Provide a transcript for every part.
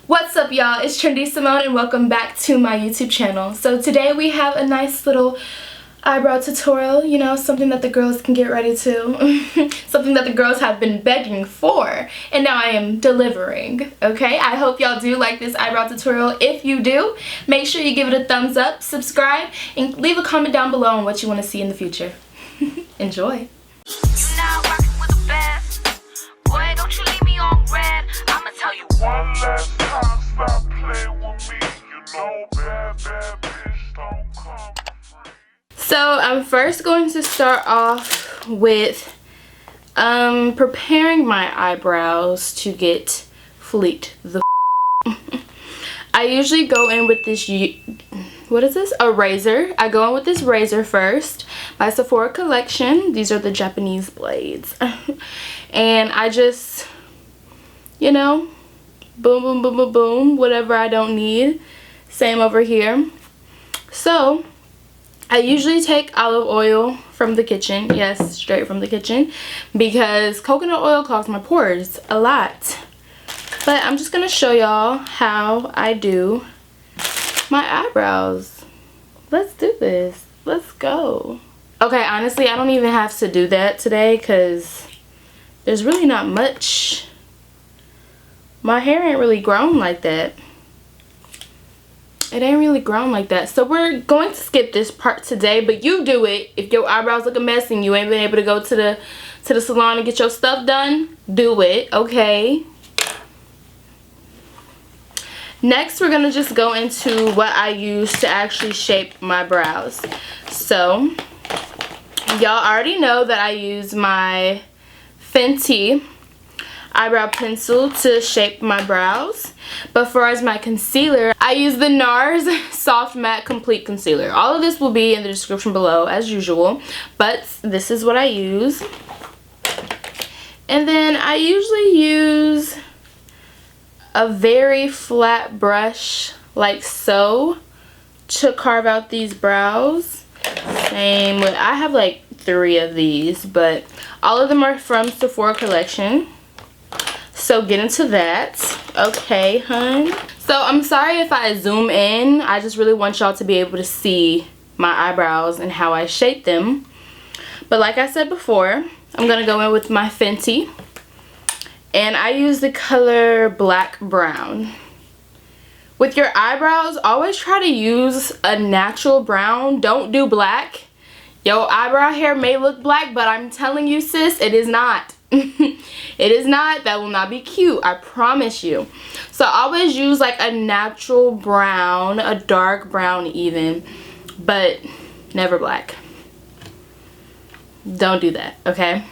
What's up, y'all? It's Trendy Simone and welcome back to my YouTube channel. So today we have a nice little eyebrow tutorial, you know, something that the girls can get ready to. Something that the girls have been begging for, and now I am delivering, okay? I hope y'all do like this eyebrow tutorial. If you do, make sure you give it a thumbs up, subscribe, and leave a comment down below on what you want to see in the future. Enjoy. Boy, don't you leave me on red. I'ma tell you one last time, stop playing with me. You know bad bitch don't come free. So I'm first going to start off with preparing my eyebrows to get fleeked the I usually go in with this, what is this? A razor. I go in with this razor first by Sephora Collection. These are the Japanese blades. And I just, you know, boom, boom, boom, boom, boom, whatever I don't need. Same over here. So, I usually take olive oil from the kitchen. Yes, straight from the kitchen. Because coconut oil clogs my pores a lot. But I'm just going to show y'all how I do my eyebrows. Let's do this. Let's go. Okay, honestly, I don't even have to do that today because there's really not much. My hair ain't really grown like that. It ain't really grown like that. So we're going to skip this part today, but you do it. If your eyebrows look a mess and you ain't been able to go to the salon and get your stuff done, do it, okay? Next, we're gonna just go into what I use to actually shape my brows. So, y'all already know that I use my Fenty eyebrow pencil to shape my brows. But for as my concealer, I use the Nars Soft Matte Complete Concealer. All of this will be in the description below as usual, but this is what I use. And then I usually use a very flat brush like so to carve out these brows. Same with, I have like 3 of these, but all of them are from Sephora Collection. So get into that. Okay, hun. So I'm sorry if I zoom in. I just really want y'all to be able to see my eyebrows and how I shape them. But like I said before, I'm gonna go in with my Fenty. And I use the color Black Brown. With your eyebrows, always try to use a natural brown. Don't do black. Your eyebrow hair may look black, but I'm telling you, sis, it is not. It is not. That will not be cute. I promise you. So always use like a natural brown, a dark brown even, but never black. Don't do that, okay?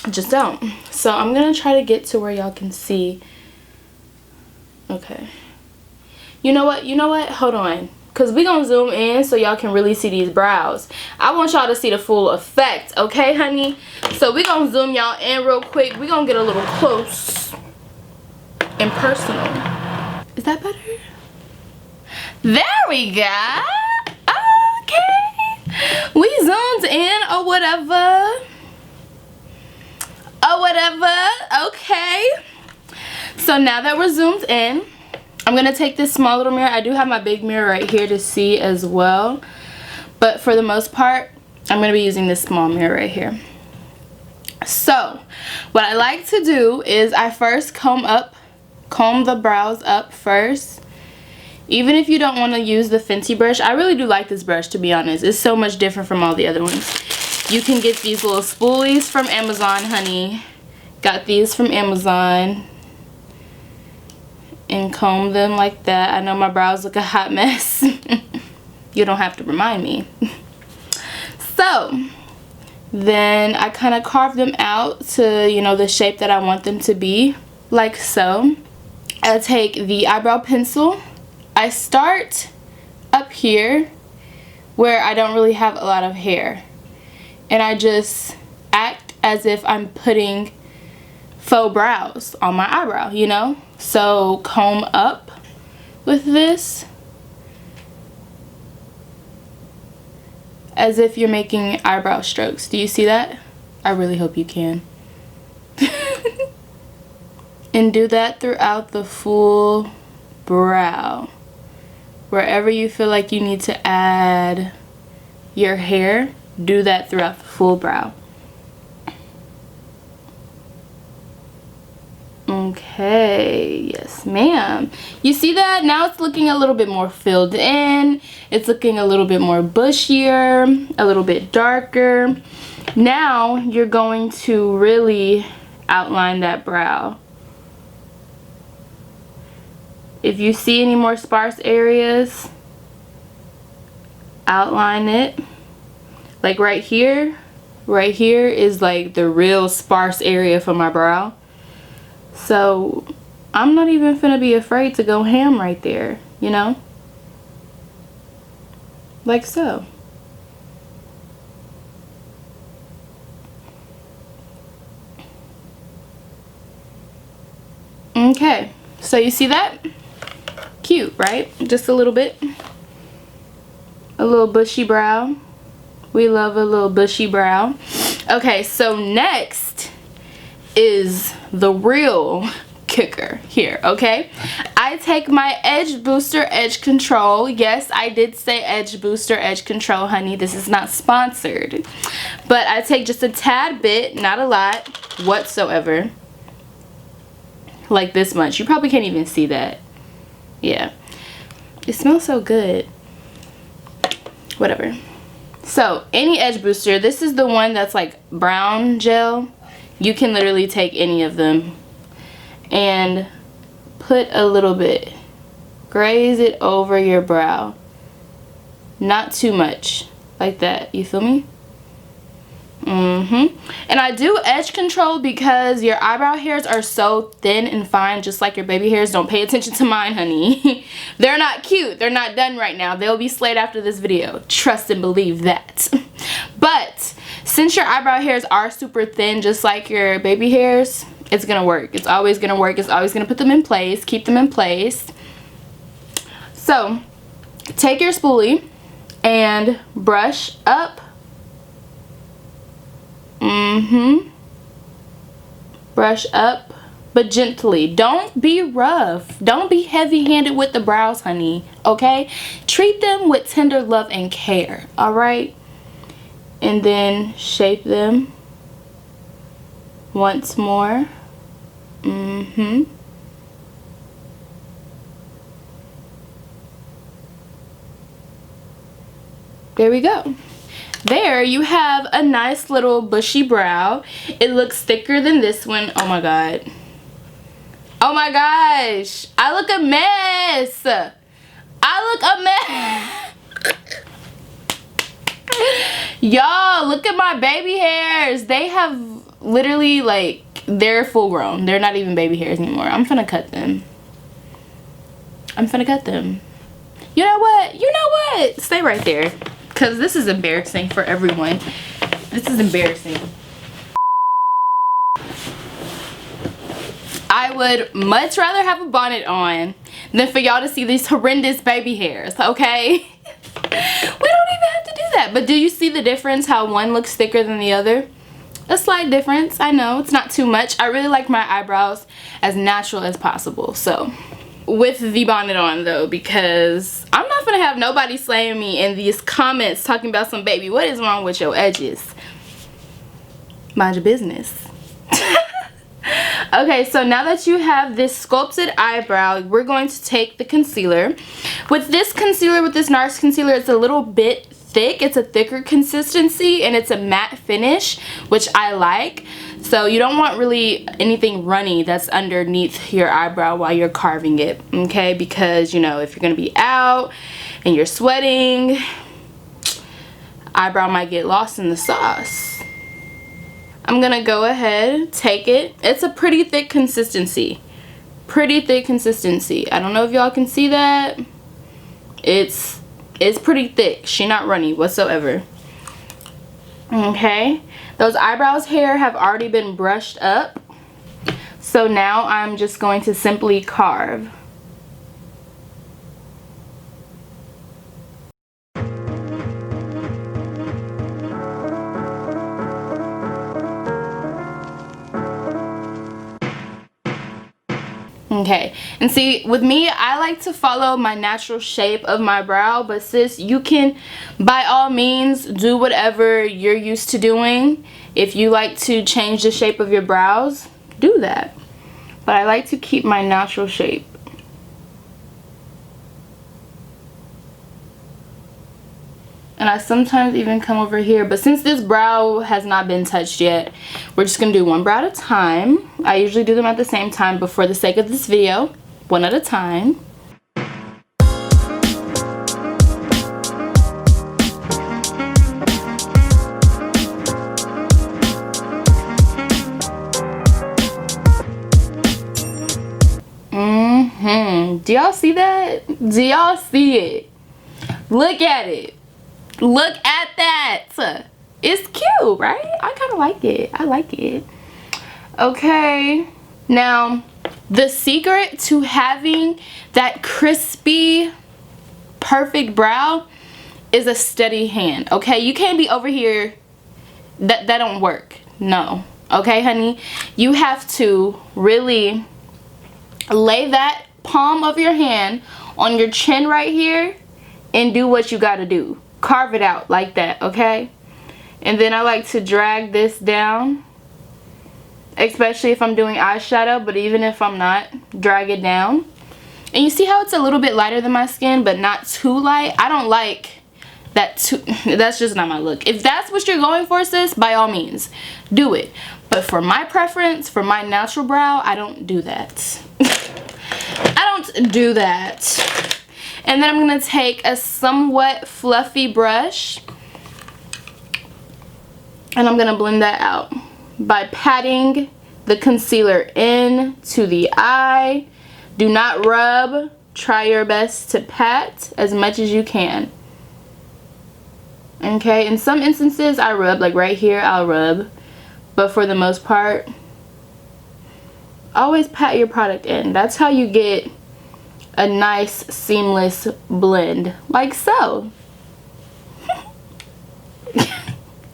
Just don't. So I'm gonna try to get to where y'all can see. Okay, you know what, hold on, because we gonna zoom in so y'all can really see these brows. I want y'all to see the full effect, okay, honey? So we gonna zoom y'all in real quick. We gonna get a little close and personal. Is that better? There we go. Okay, we zoomed in or whatever. Okay, so now that we're zoomed in, I'm gonna take this small little mirror. I do have my big mirror right here to see as well, but for the most part I'm gonna be using this small mirror right here. So what I like to do is I first comb the brows up first. Even if you don't want to use the Fenty brush, I really do like this brush, to be honest. It's so much different from all the other ones. You can get these little spoolies from Amazon, honey. Got these from Amazon. And comb them like that. I know my brows look a hot mess. You don't have to remind me. So, then I kind of carve them out to, you know, the shape that I want them to be. Like so. I take the eyebrow pencil. I start up here where I don't really have a lot of hair. And I just act as if I'm putting faux brows on my eyebrow, you know? So comb up with this as if you're making eyebrow strokes. Do you see that? I really hope you can. And do that throughout the full brow. Wherever you feel like you need to add your hair, do that throughout the full brow. Okay, yes ma'am. You see that? Now it's looking a little bit more filled in. It's looking a little bit more bushier, a little bit darker. Now you're going to really outline that brow. If you see any more sparse areas, outline it. Like right here is like the real sparse area for my brow. So I'm not even finna be afraid to go ham right there, you know? Like so. Okay, so you see that? Cute, right? Just a little bit. A little bushy brow. We love a little bushy brow. Okay, so next is the real kicker here, okay? I take my Edgebooster Edge Control. Yes, I did say Edgebooster Edge Control, honey. This is not sponsored. But I take just a tad bit, not a lot whatsoever. Like this much. You probably can't even see that. Yeah. It smells so good. Whatever. So, any edge booster, this is the one that's like brown gel. You can literally take any of them and put a little bit. Graze it over your brow. Not too much. Like that. You feel me? And I do edge control because your eyebrow hairs are so thin and fine, just like your baby hairs. Don't pay attention to mine, honey. They're not cute. They're not done right now. They'll be slayed after this video. Trust and believe that. But since your eyebrow hairs are super thin, just like your baby hairs, it's gonna work. It's always gonna work. It's always gonna put them in place, keep them in place. So take your spoolie and brush up. Brush up, but gently. Don't be rough. Don't be heavy-handed with the brows, honey. Okay? Treat them with tender love and care. Alright? And then shape them once more. There we go. There you have a nice little bushy brow. It looks thicker than this one. Oh my god. Oh my gosh. I look a mess. I look a mess. Y'all, look at my baby hairs. They have literally, like, they're full grown. They're not even baby hairs anymore. I'm finna cut them. You know what? Stay right there. Because this is embarrassing for everyone. This is embarrassing. I would much rather have a bonnet on than for y'all to see these horrendous baby hairs, okay? We don't even have to do that. But do you see the difference, how one looks thicker than the other? A slight difference, I know. It's not too much. I really like my eyebrows as natural as possible, so... with the bonnet on though, because I'm not gonna have nobody slaying me in these comments talking about some baby, what is wrong with your edges? Mind your business. Okay, so now that you have this sculpted eyebrow, we're going to take the concealer. With this concealer, with this Nars concealer, it's a little bit thick. It's a thicker consistency and it's a matte finish, which I like. So you don't want really anything runny that's underneath your eyebrow while you're carving it, okay? Because, you know, if you're gonna be out and you're sweating, eyebrow might get lost in the sauce. I'm gonna go ahead, take it. It's a pretty thick consistency. Pretty thick consistency. I don't know if y'all can see that. It's pretty thick. She not runny whatsoever. Okay. Those eyebrows hair have already been brushed up. So now I'm just going to simply carve. Okay, and see, with me, I like to follow my natural shape of my brow, but sis, you can by all means do whatever you're used to doing. If you like to change the shape of your brows, do that. But I like to keep my natural shape. And I sometimes even come over here, but since this brow has not been touched yet, we're just gonna do one brow at a time. I usually do them at the same time, but for the sake of this video, one at a time. Do y'all see that? Do y'all see it? Look at it. Look at that. It's cute, right? I kind of like it. I like it. Okay. Now, the secret to having that crispy, perfect brow is a steady hand. Okay? You can't be over here. That don't work. No. Okay, honey? You have to really lay that palm of your hand on your chin right here and do what you got to do. Carve it out like that, okay? And then I like to drag this down, especially if I'm doing eyeshadow, but even if I'm not, drag it down. And you see how it's a little bit lighter than my skin, but not too light? I don't like that too. That's just not my look. If that's what you're going for, sis, by all means, do it. But for my preference, for my natural brow, I don't do that. I don't do that. And then I'm going to take a somewhat fluffy brush and I'm going to blend that out by patting the concealer into the eye. Do not rub. Try your best to pat as much as you can. Okay, in some instances I rub, like right here I'll rub, but for the most part, always pat your product in. That's how you get a nice seamless blend, like so.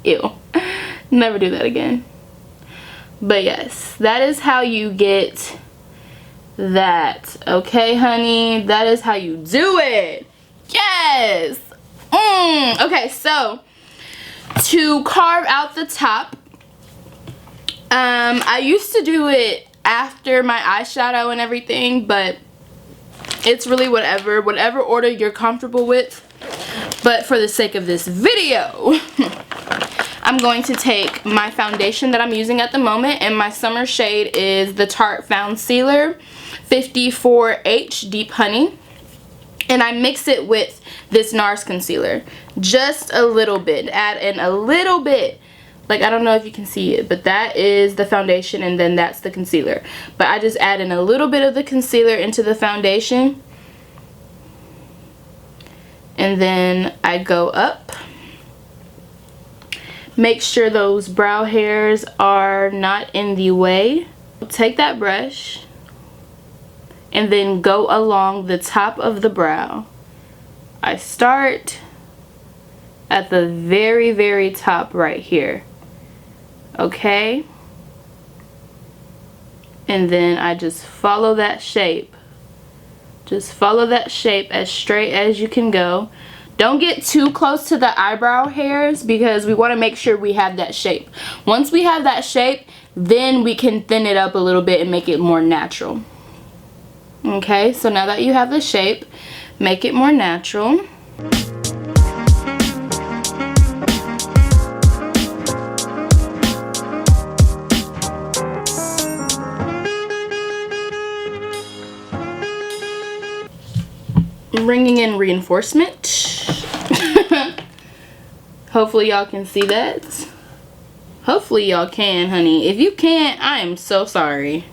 Ew, never do that again. But yes, that is how you get that. Okay, honey, that is how you do it. Yes. Okay, so to carve out the top, I used to do it after my eyeshadow and everything, but it's really whatever order you're comfortable with. But for the sake of this video, I'm going to take my foundation that I'm using at the moment, and my summer shade is the Tarte Foundsealer 54H Deep Honey, and I mix it with this Nars concealer, just a little bit, add in a little bit. Like, I don't know if you can see it, but that is the foundation and then that's the concealer. But I just add in a little bit of the concealer into the foundation. And then I go up. Make sure those brow hairs are not in the way. Take that brush and then go along the top of the brow. I start at the very, very top right here. Okay, and then I just follow that shape. Just follow that shape as straight as you can go. Don't get too close to the eyebrow hairs because we want to make sure we have that shape. Once we have that shape, then we can thin it up a little bit and make it more natural. Okay, so now that you have the shape, make it more natural. Bringing in reinforcement. Hopefully y'all can see that. Hopefully y'all can, honey. If you can't, I am so sorry.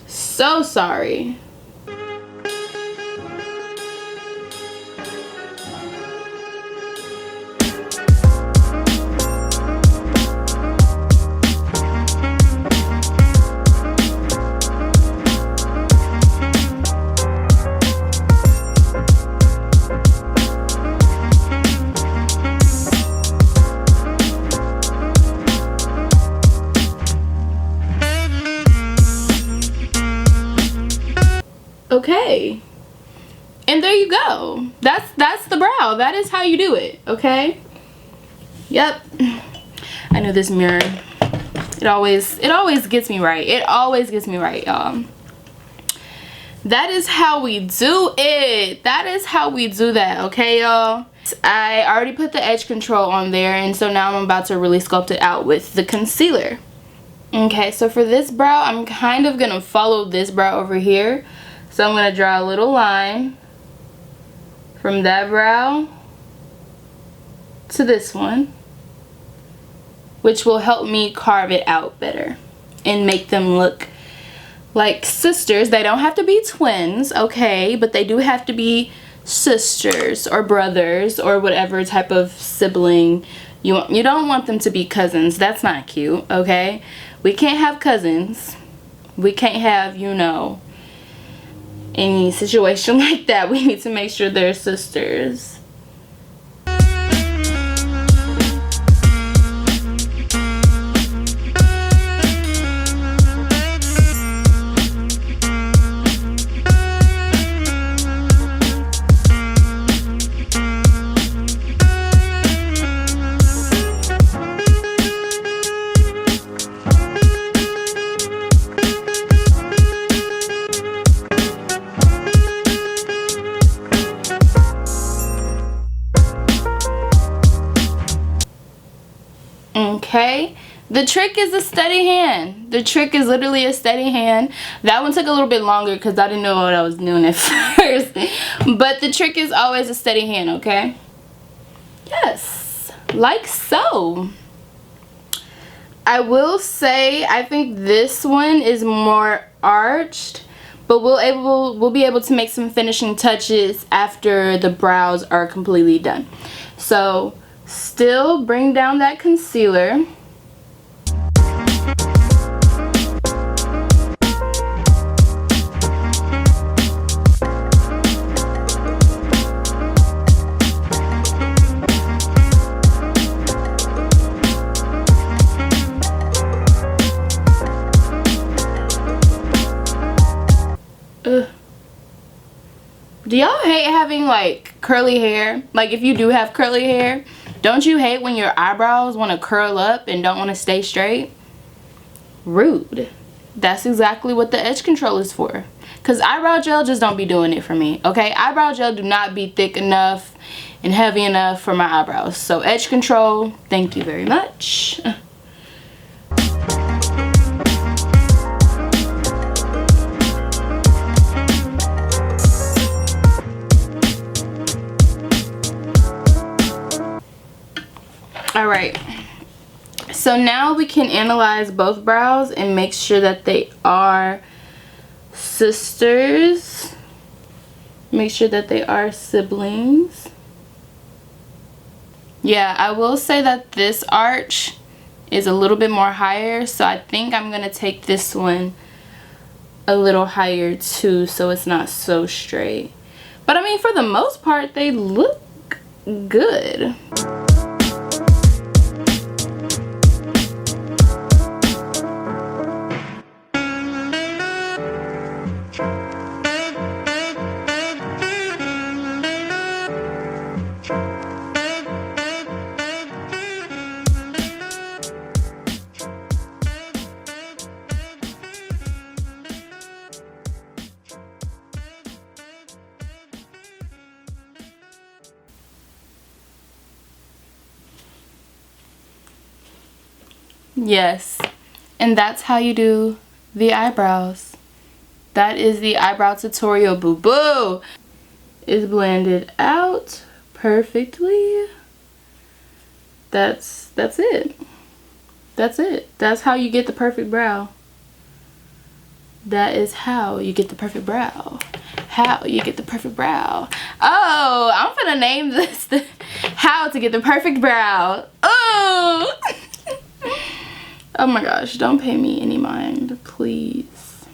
So sorry. And there you go. That's the brow. That is how you do it, okay? Yep. I know this mirror. It always gets me right. It always gets me right, y'all. That is how we do it. That is how we do that, okay, y'all? I already put the edge control on there, and so now I'm about to really sculpt it out with the concealer. Okay, so for this brow, I'm kind of gonna follow this brow over here. So I'm gonna draw a little line from that brow to this one, which will help me carve it out better and make them look like sisters. They don't have to be twins, okay, but they do have to be sisters or brothers or whatever type of sibling you want. You don't want them to be cousins. That's not cute, okay? We can't have cousins. We can't have, you know, any situation like that. We need to make sure they're sisters. Okay, the trick is a steady hand. The trick is literally a steady hand. That one took a little bit longer because I didn't know what I was doing at first. But the trick is always a steady hand, okay? Yes, like so. I will say I think this one is more arched, but we'll be able to make some finishing touches after the brows are completely done. So still bring down that concealer. Do y'all hate having like curly hair? Like if you do have curly hair, don't you hate when your eyebrows want to curl up and don't want to stay straight? Rude. That's exactly what the edge control is for. Because eyebrow gel just don't be doing it for me, okay? Eyebrow gel do not be thick enough and heavy enough for my eyebrows. So edge control, thank you very much. Alright, so now we can analyze both brows and make sure that they are sisters. Make sure that they are siblings. Yeah, I will say that this arch is a little bit more higher, so I think I'm going to take this one a little higher too, so it's not so straight. But I mean, for the most part, they look good. Yes, and that's how you do the eyebrows. That is the eyebrow tutorial, boo-boo. It's blended out perfectly. That's it. That's it. That's how you get the perfect brow. That is how you get the perfect brow. How you get the perfect brow. Oh, I'm gonna name this the how to get the perfect brow. Oh. Oh my gosh, don't pay me any mind, please.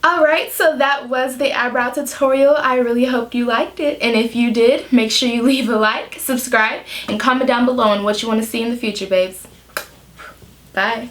Alright, so that was the eyebrow tutorial. I really hope you liked it. And if you did, make sure you leave a like, subscribe, and comment down below on what you want to see in the future, babes. Bye.